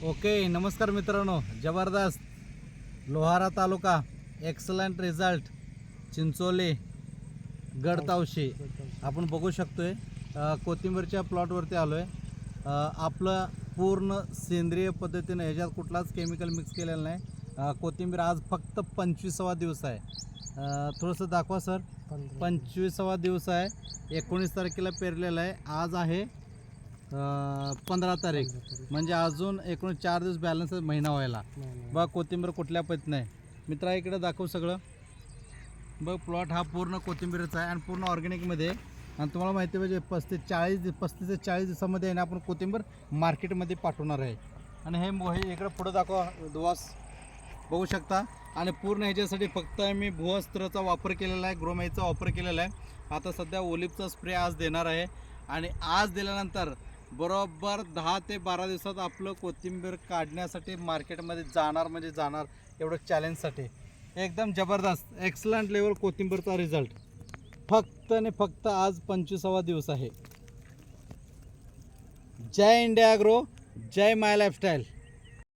Okay, नमस्कार मित्रांनो. जबरदस्त लोहारा तालुका, एक्सलंट रिझल्ट, चिंचोली, गडतावशी आपण बघू शकतोय. कोथिंबीरच्या प्लॉटवरती आलो आहे. आपलं पूर्ण सेंद्रिय पद्धतीने ह्याच्यात कुठलाच केमिकल मिक्स केलेलं नाही. कोथिंबीर आज फक्त 25वा दिवस आहे. थोडंसं दाखवा सर. 25वा दिवस आहे. 19 तारखेला पेरलेलं आहे. आज आहे 15 तारीख, म्हणजे अजून एकूण 4 दिवस बॅलन्स महिना व्हायला. बघ कोथिंबीर कुठल्या पद्धत नाही. मित्रा इकडे दाखव सगळं. बघ प्लॉट हा पूर्ण कोथिंबीरचा आहे आणि पूर्ण ऑर्गॅनिकमध्ये. आणि तुम्हाला माहिती पाहिजे 35 ते 40 दिवसामध्ये आहे ना आपण कोथिंबीर मार्केटमध्ये पाठवणार आहे. आणि हे इकडं पुढं दाखवा दुवास बघू शकता. आणि पूर्ण ह्याच्यासाठी फक्त मी भूवस्त्राचा वापर केलेला आहे, ग्रोमॅगचा वापर केलेला आहे. आता सध्या ओलिव्हचा स्प्रे आज देणार आहे आणि आज दिल्यानंतर बरोबर 10 ते 12 दिवसात आपलं कोथिंबीर काढण्यासाठी मार्केटमध्ये जाणार म्हणजे जाणार. एवढं चॅलेंजसाठी एकदम जबरदस्त एक्सलंट लेवल कोथिंबीरचा रिझल्ट. फक्त आणि फक्त आज 25वा दिवस आहे. जय इंडिया ॲग्रो, जय माय लाईफस्टाईल.